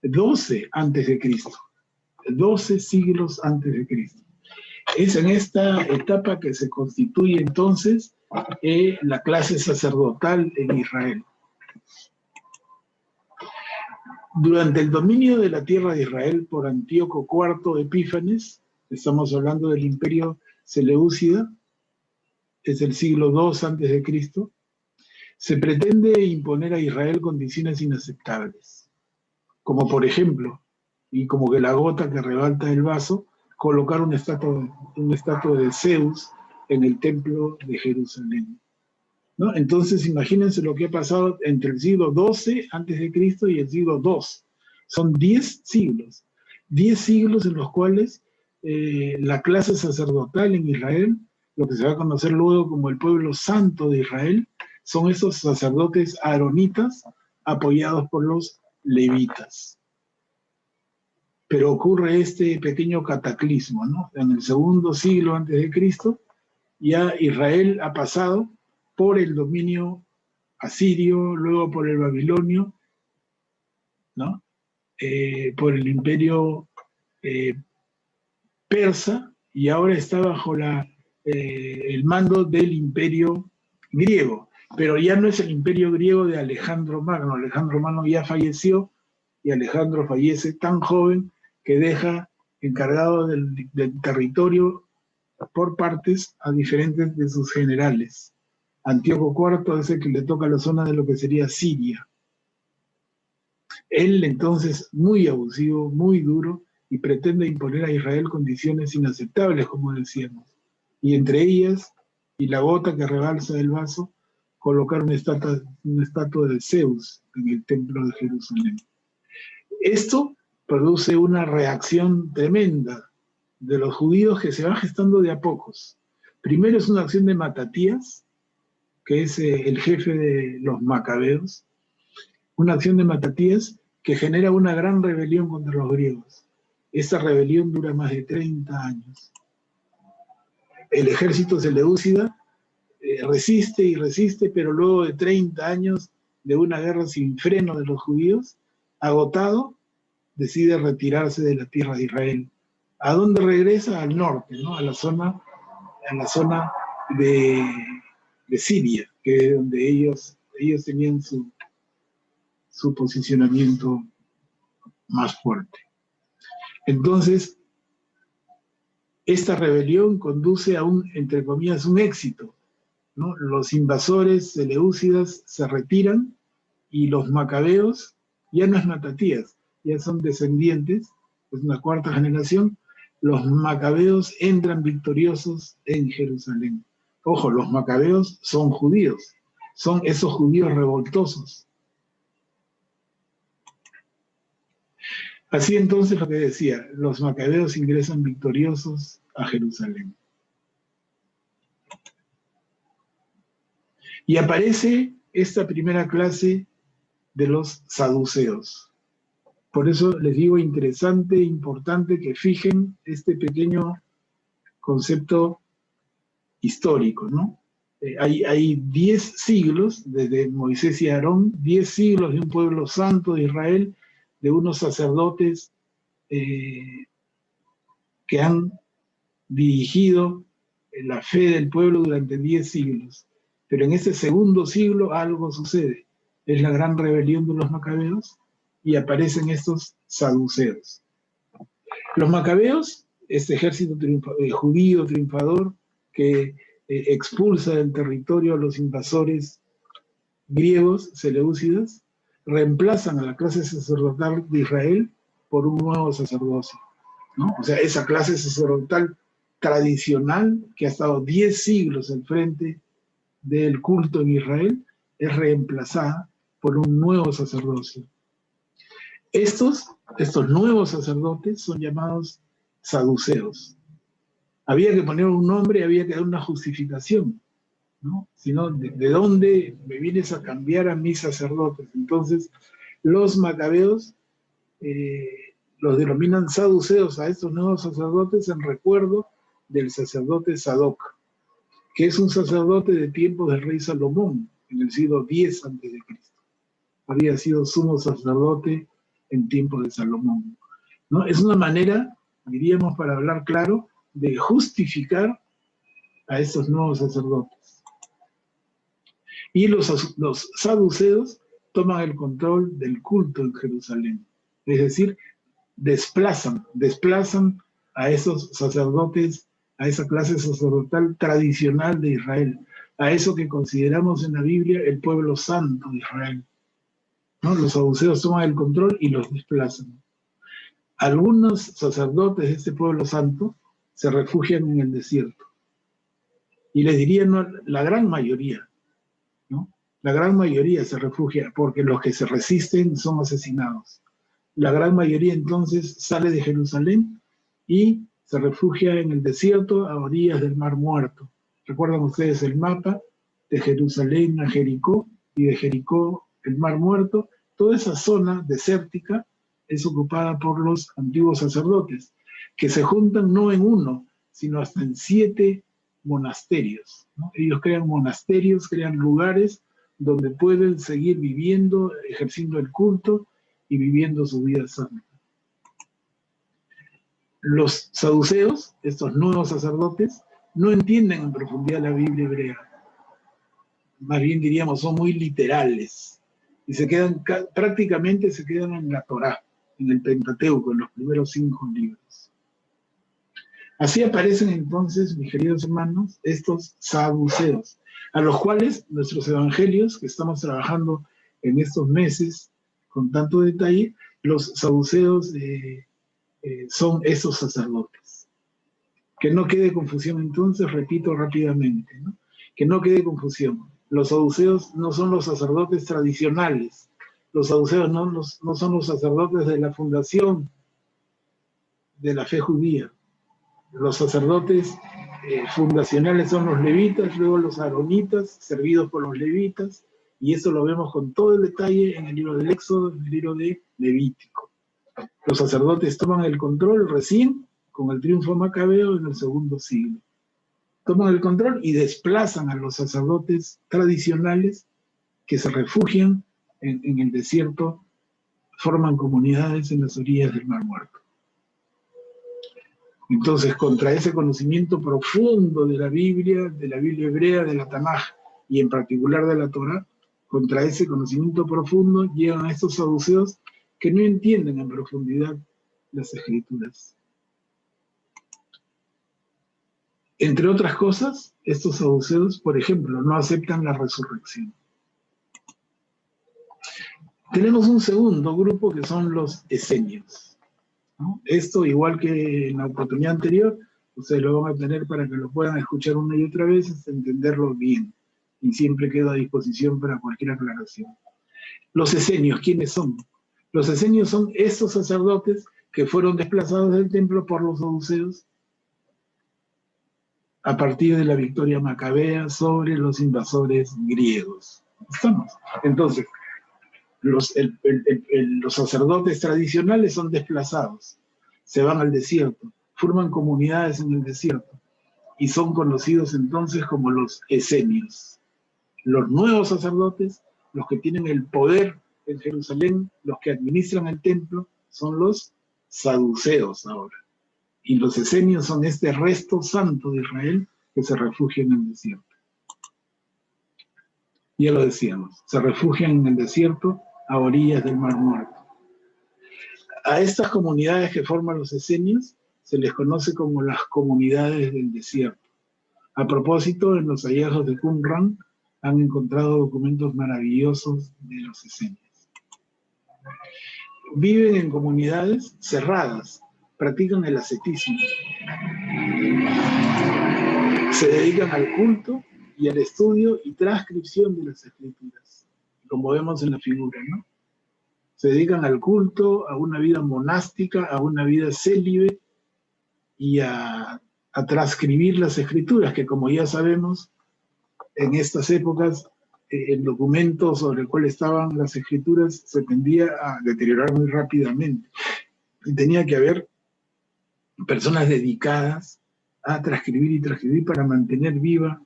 12 antes de Cristo. 12 siglos antes de Cristo. Es en esta etapa que se constituye entonces la clase sacerdotal en Israel. Durante el dominio de la tierra de Israel por Antíoco IV Epífanes, estamos hablando del imperio Seleucida, es el siglo II antes de Cristo, se pretende imponer a Israel condiciones inaceptables, como por ejemplo, y como que la gota que rebalta el vaso, colocar una estatua de Zeus en el templo de Jerusalén, ¿no? Entonces, imagínense lo que ha pasado entre el siglo XII antes de Cristo y el siglo II. Son 10 siglos. 10 siglos en los cuales la clase sacerdotal en Israel, lo que se va a conocer luego como el pueblo santo de Israel, son esos sacerdotes aaronitas apoyados por los levitas. Pero ocurre este pequeño cataclismo, ¿no? En el segundo siglo antes de Cristo, ya Israel ha pasado por el dominio asirio, luego por el babilonio, ¿no? Por el imperio persa, y ahora está bajo el mando del imperio griego. Pero ya no es el imperio griego de Alejandro Magno. Alejandro Magno ya falleció, y Alejandro fallece tan joven que deja encargado del territorio por partes a diferentes de sus generales. Antíoco IV es el que le toca la zona de lo que sería Siria. Él entonces, muy abusivo, muy duro, y pretende imponer a Israel condiciones inaceptables, como decíamos. Y entre ellas, y la gota que rebalsa el vaso, colocar una estatua de Zeus en el templo de Jerusalén. Esto produce una reacción tremenda de los judíos que se va gestando de a pocos. Primero es una acción de Matatías, que es el jefe de los macabeos, una acción de Matatías que genera una gran rebelión contra los griegos. Esa rebelión dura más de 30 años. El ejército seleucida resiste y resiste, pero luego de 30 años de una guerra sin freno de los judíos, agotado, decide retirarse de la tierra de Israel. ¿A dónde regresa? Al norte, ¿no? A la zona de Siria, que es donde ellos tenían su posicionamiento más fuerte. Entonces, esta rebelión conduce a entre comillas, un éxito, ¿no? Los invasores seleucidas se retiran y los macabeos, ya no es Matatías, ya son descendientes, es una cuarta generación, los macabeos entran victoriosos en Jerusalén. Ojo, los macabeos son judíos, son esos judíos revoltosos. Así entonces lo que decía, los macabeos ingresan victoriosos a Jerusalén. Y aparece esta primera clase de los saduceos. Por eso les digo interesante, importante que fijen este pequeño concepto histórico, ¿no? Hay 10 siglos, desde Moisés y Aarón, 10 siglos de un pueblo santo de Israel, de unos sacerdotes que han dirigido la fe del pueblo durante 10 siglos. Pero en ese segundo siglo algo sucede. Es la gran rebelión de los macabeos y aparecen estos saduceos. Los macabeos, este ejército judío triunfador que expulsa del territorio a los invasores griegos, seleucidas, reemplazan a la clase sacerdotal de Israel por un nuevo sacerdocio, ¿no? O sea, esa clase sacerdotal tradicional que ha estado 10 siglos al frente del culto en Israel es reemplazada por un nuevo sacerdocio. Estos nuevos sacerdotes son llamados saduceos. Había que poner un nombre, había que dar una justificación, ¿no? Si no, ¿de dónde me vienes a cambiar a mis sacerdotes? Entonces, los macabeos los denominan saduceos a estos nuevos sacerdotes en recuerdo del sacerdote Sadoc, que es un sacerdote de tiempos del rey Salomón, en el siglo X a.C. Había sido sumo sacerdote en tiempo de Salomón, ¿no? Es una manera, diríamos para hablar claro, de justificar a estos nuevos sacerdotes. Y los saduceos toman el control del culto en Jerusalén. Es decir, desplazan a esos sacerdotes, a esa clase sacerdotal tradicional de Israel, a eso que consideramos en la Biblia el pueblo santo de Israel, ¿no? Los saduceos toman el control y los desplazan. Algunos sacerdotes de este pueblo santo se refugian en el desierto. Y les diría, no, la gran mayoría, ¿no? La gran mayoría se refugia porque los que se resisten son asesinados. La gran mayoría entonces sale de Jerusalén y se refugia en el desierto a orillas del Mar Muerto. ¿Recuerdan ustedes el mapa? De Jerusalén a Jericó y de Jericó el Mar Muerto. Toda esa zona desértica es ocupada por los antiguos sacerdotes, que se juntan no en uno, sino hasta en 7 monasterios, ¿no? Ellos crean monasterios, crean lugares donde pueden seguir viviendo, ejerciendo el culto y viviendo su vida santa. Los saduceos, estos nuevos sacerdotes, no entienden en profundidad la Biblia hebrea. Más bien diríamos, son muy literales. Y prácticamente se quedan en la Torá, en el Pentateuco, en los primeros 5 libros. Así aparecen entonces, mis queridos hermanos, estos saduceos, a los cuales nuestros evangelios, que estamos trabajando en estos meses con tanto detalle, los saduceos son esos sacerdotes. Que no quede confusión entonces, repito rápidamente, ¿no? Que no quede confusión. Los saduceos no son los sacerdotes tradicionales. Los saduceos no son los sacerdotes de la fundación de la fe judía. Los sacerdotes fundacionales son los levitas, luego los aaronitas, servidos por los levitas, y eso lo vemos con todo el detalle en el libro del Éxodo, en el libro de Levítico. Los sacerdotes toman el control recién con el triunfo macabeo en el 2.º siglo. Toman el control y desplazan a los sacerdotes tradicionales que se refugian en el desierto, forman comunidades en las orillas del Mar Muerto. Entonces, contra ese conocimiento profundo de la Biblia hebrea, de la Tanaj, y en particular de la Torá, contra ese conocimiento profundo llegan a estos saduceos que no entienden en profundidad las Escrituras. Entre otras cosas, estos saduceos, por ejemplo, no aceptan la resurrección. Tenemos un segundo grupo que son los esenios, ¿no? Esto, igual que en la oportunidad anterior, ustedes lo van a tener para que lo puedan escuchar una y otra vez hasta entenderlo bien. Y siempre quedo a disposición para cualquier aclaración. Los esenios, ¿quiénes son? Los esenios son esos sacerdotes que fueron desplazados del templo por los saduceos a partir de la victoria macabea sobre los invasores griegos. ¿Estamos? Entonces, los sacerdotes tradicionales son desplazados, se van al desierto, forman comunidades en el desierto y son conocidos entonces como los esenios. Los nuevos sacerdotes, los que tienen el poder en Jerusalén, los que administran el templo, son los saduceos ahora. Y los esenios son este resto santo de Israel que se refugia en el desierto. Ya lo decíamos, se refugian en el desierto a orillas del Mar Muerto. A estas comunidades que forman los esenios se les conoce como las comunidades del desierto. A propósito, en los hallazgos de Qumran han encontrado documentos maravillosos de los esenios. Viven en comunidades cerradas, practican el ascetismo, se dedican al culto y al estudio y transcripción de las Escrituras, como vemos en la figura, ¿no? Se dedican al culto, a una vida monástica, a una vida célibe y a transcribir las Escrituras, que como ya sabemos, en estas épocas el documento sobre el cual estaban las Escrituras se tendía a deteriorar muy rápidamente. Y tenía que haber personas dedicadas a transcribir y transcribir para mantener viva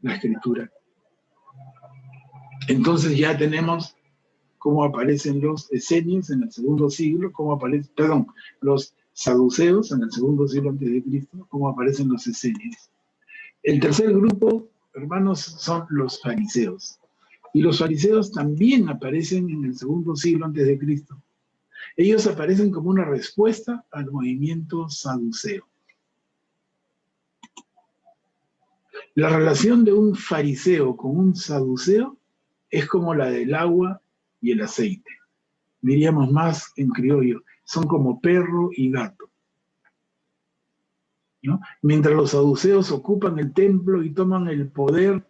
la Escritura. Entonces ya tenemos cómo aparecen los esenios en el segundo siglo, los saduceos en el segundo siglo antes de Cristo, cómo aparecen los esenios. El tercer grupo, hermanos, son los fariseos. Y los fariseos también aparecen en el segundo siglo antes de Cristo. Ellos aparecen como una respuesta al movimiento saduceo. La relación de un fariseo con un saduceo es como la del agua y el aceite. Diríamos más en criollo, son como perro y gato, ¿no? Mientras los saduceos ocupan el templo y toman el poder,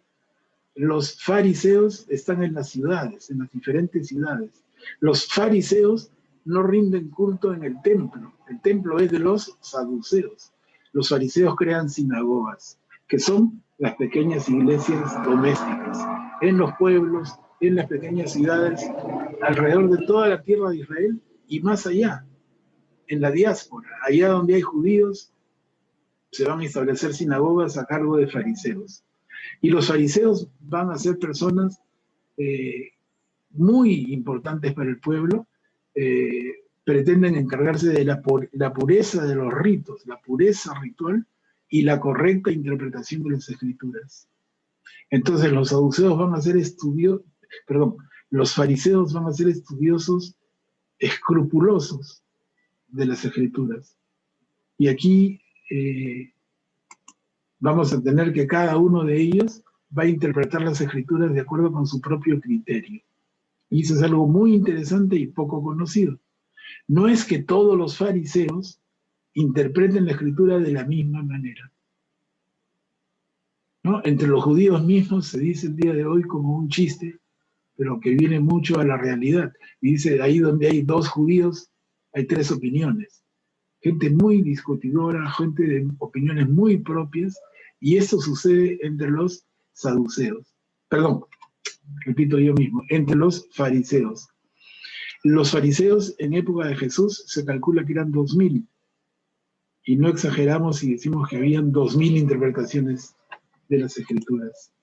los fariseos están en las ciudades, en las diferentes ciudades. Los fariseos no rinden culto en el templo es de los saduceos. Los fariseos crean sinagogas, que son las pequeñas iglesias domésticas, en los pueblos, en las pequeñas ciudades, alrededor de toda la tierra de Israel y más allá, en la diáspora, allá donde hay judíos, se van a establecer sinagogas a cargo de fariseos. Y los fariseos van a ser personas muy importantes para el pueblo, pretenden encargarse de la pureza de los ritos, la pureza ritual y la correcta interpretación de las escrituras. Entonces los saduceos van a ser los fariseos van a ser estudiosos escrupulosos de las escrituras. Y aquí vamos a tener que cada uno de ellos va a interpretar las escrituras de acuerdo con su propio criterio. Y eso es algo muy interesante y poco conocido. No es que todos los fariseos interpreten la escritura de la misma manera, ¿no? Entre los judíos mismos se dice el día de hoy como un chiste, pero que viene mucho a la realidad. Y dice, ahí donde hay dos judíos, hay tres opiniones. Gente muy discutidora, gente de opiniones muy propias, y eso sucede entre los saduceos. Perdón, repito yo mismo, entre los fariseos. Los fariseos en época de Jesús se calcula que eran 2000, y no exageramos si decimos que habían 2000 interpretaciones de las escrituras,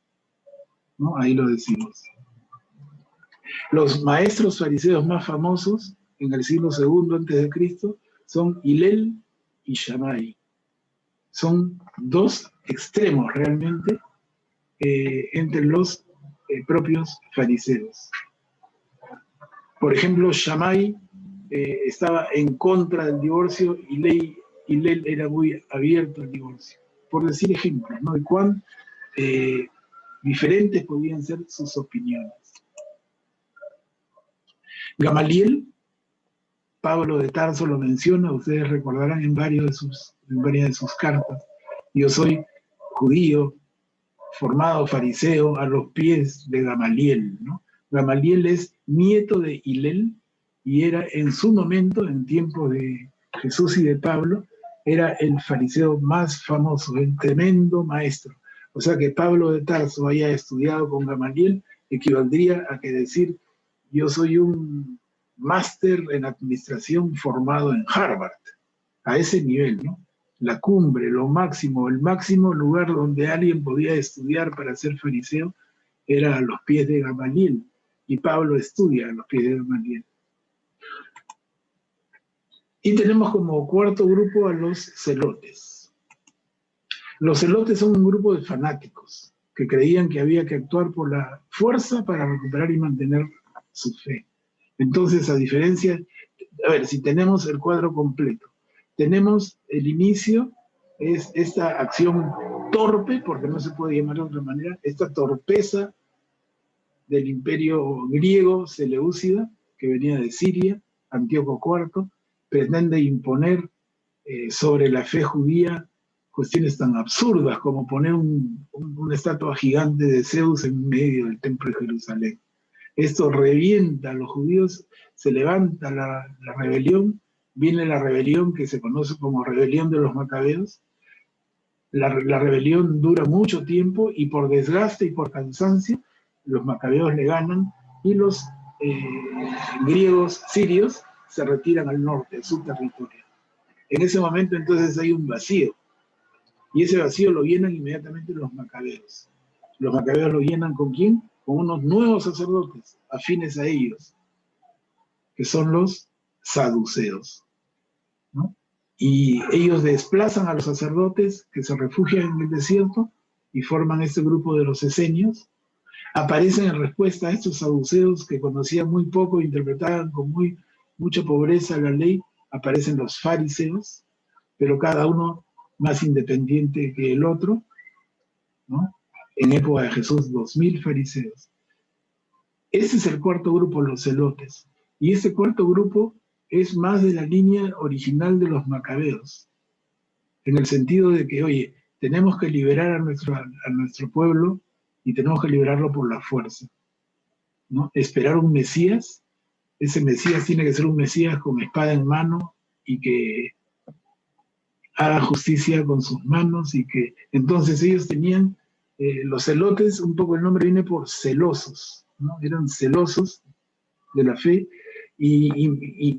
¿no? Ahí lo decimos. Los maestros fariseos más famosos en el siglo II antes de Cristo son Hillel y Shammai. Son dos extremos realmente entre los propios fariseos. Por ejemplo, Shammai estaba en contra del divorcio y Hillel era muy abierto al divorcio. Por decir ejemplos, ¿no? De cuán diferentes podían ser sus opiniones. Gamaliel, Pablo de Tarso lo menciona, ustedes recordarán en varias de sus cartas. Yo soy judío, formado fariseo a los pies de Gamaliel, ¿no? Gamaliel es nieto de Hillel y era en su momento, en tiempo de Jesús y de Pablo, era el fariseo más famoso, el tremendo maestro. O sea que Pablo de Tarso haya estudiado con Gamaliel equivaldría a que decir yo soy un máster en administración formado en Harvard, a ese nivel, ¿no? La cumbre, lo máximo, el máximo lugar donde alguien podía estudiar para ser fariseo era a los pies de Gamaliel, y Pablo estudia a los pies de Gamaliel. Y tenemos como cuarto grupo a los celotes. Los celotes son un grupo de fanáticos que creían que había que actuar por la fuerza para recuperar y mantener su fe. Entonces, a diferencia, a ver, si tenemos el cuadro completo, tenemos el inicio, es esta acción torpe, porque no se puede llamar de otra manera, esta torpeza del imperio griego seleucida, que venía de Siria, Antíoco IV, pretende imponer sobre la fe judía cuestiones tan absurdas como poner una estatua gigante de Zeus en medio del templo de Jerusalén. Esto revienta a los judíos, se levanta la rebelión, viene la rebelión que se conoce como rebelión de los macabeos. La rebelión dura mucho tiempo y por desgaste y por cansancio, los macabeos le ganan y los griegos sirios se retiran al norte, a su territorio. En ese momento entonces hay un vacío, y ese vacío lo llenan inmediatamente los macabeos. Los macabeos lo llenan ¿con quién? Con unos nuevos sacerdotes afines a ellos, que son los saduceos, ¿no? Y ellos desplazan a los sacerdotes que se refugian en el desierto y forman este grupo de los esenios. Aparecen en respuesta a estos saduceos que conocían muy poco, interpretaban con mucha pobreza la ley, aparecen los fariseos, pero cada uno más independiente que el otro, ¿no? En época de Jesús, 2000 fariseos. Ese es el cuarto grupo, los celotes. Y ese cuarto grupo es más de la línea original de los macabeos, en el sentido de que, oye, tenemos que liberar a nuestro pueblo y tenemos que liberarlo por la fuerza, ¿no? Esperar un Mesías, ese Mesías tiene que ser un Mesías con espada en mano y que haga justicia con sus manos y que entonces ellos tenían, los celotes, un poco el nombre viene por celosos, ¿no? Eran celosos de la fe y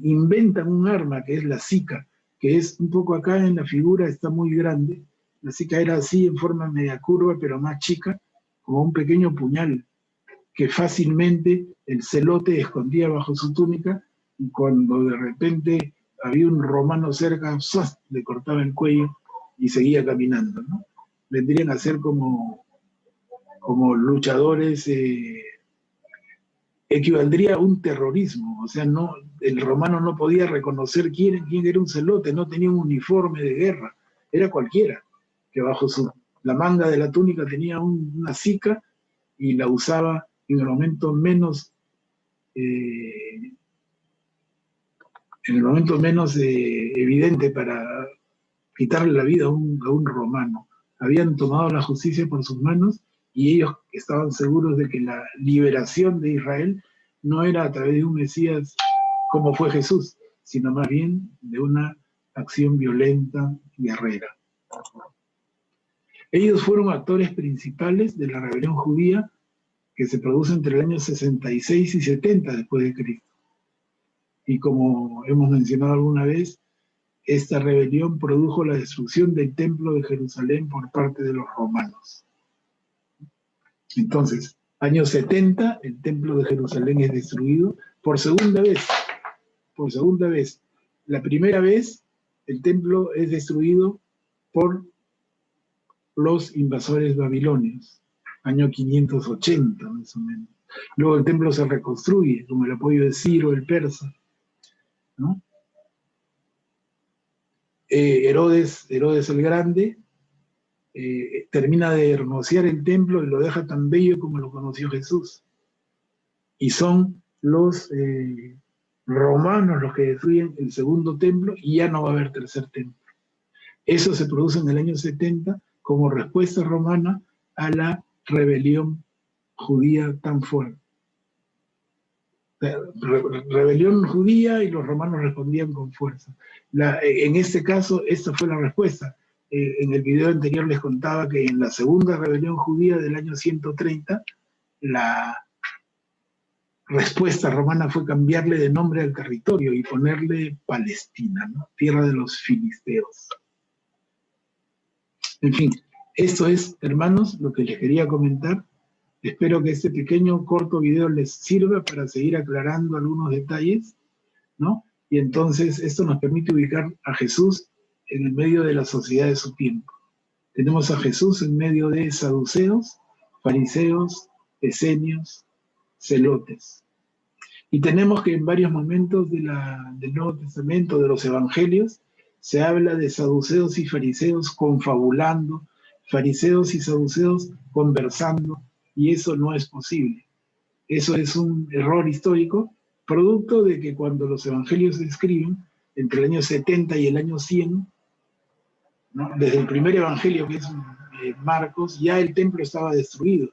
inventan un arma que es la sica, que es un poco acá en la figura, está muy grande. La sica era así en forma media curva, pero más chica, como un pequeño puñal que fácilmente el celote escondía bajo su túnica y cuando de repente había un romano cerca, ¡zas!, le cortaba el cuello y seguía caminando, ¿no? Vendrían a ser como luchadores, equivaldría a un terrorismo, o sea, no, el romano no podía reconocer quién era un celote, no tenía un uniforme de guerra, era cualquiera, que bajo la manga de la túnica tenía una sica y la usaba en el momento menos evidente para quitarle la vida a un romano. Habían tomado la justicia por sus manos y ellos estaban seguros de que la liberación de Israel no era a través de un Mesías como fue Jesús, sino más bien de una acción violenta, guerrera. Ellos fueron actores principales de la rebelión judía que se produce entre el año 66 y 70 después de Cristo. Y como hemos mencionado alguna vez, esta rebelión produjo la destrucción del templo de Jerusalén por parte de los romanos. Entonces, año 70, el templo de Jerusalén es destruido por segunda vez. Por segunda vez. La primera vez, el templo es destruido por los invasores babilonios, año 580 más o menos. Luego el templo se reconstruye, como el apoyo de Ciro el persa, ¿no? Herodes el Grande termina de hermosear el templo y lo deja tan bello como lo conoció Jesús. Y son los romanos los que destruyen el segundo templo y ya no va a haber tercer templo. Eso se produce en el año 70 como respuesta romana a la rebelión judía tan fuerte. Rebelión judía y los romanos respondían con fuerza. En este caso, esta fue la respuesta. En el video anterior les contaba que en la segunda rebelión judía del año 130, la respuesta romana fue cambiarle de nombre al territorio y ponerle Palestina, ¿no? Tierra de los filisteos. En fin, esto es, hermanos, lo que les quería comentar. Espero que este pequeño, corto video les sirva para seguir aclarando algunos detalles, ¿no? Y entonces esto nos permite ubicar a Jesús en el medio de la sociedad de su tiempo. Tenemos a Jesús en medio de saduceos, fariseos, esenios, celotes. Y tenemos que en varios momentos del Nuevo Testamento, de los Evangelios, se habla de saduceos y fariseos confabulando, fariseos y saduceos conversando, y eso no es posible. Eso es un error histórico, producto de que cuando los evangelios se escriben, entre el año 70 y el año 100, ¿no? Desde el primer evangelio, que es Marcos, ya el templo estaba destruido.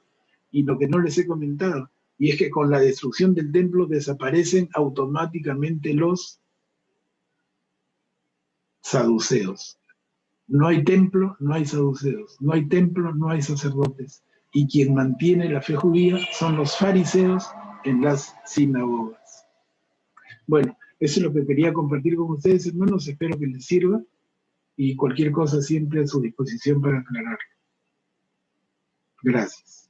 Y lo que no les he comentado, y es que con la destrucción del templo desaparecen automáticamente los saduceos. No hay templo, no hay saduceos. No hay templo, no hay sacerdotes. Y quien mantiene la fe judía son los fariseos en las sinagogas. Bueno, eso es lo que quería compartir con ustedes, hermanos. Espero que les sirva y cualquier cosa siempre a su disposición para aclararlo. Gracias.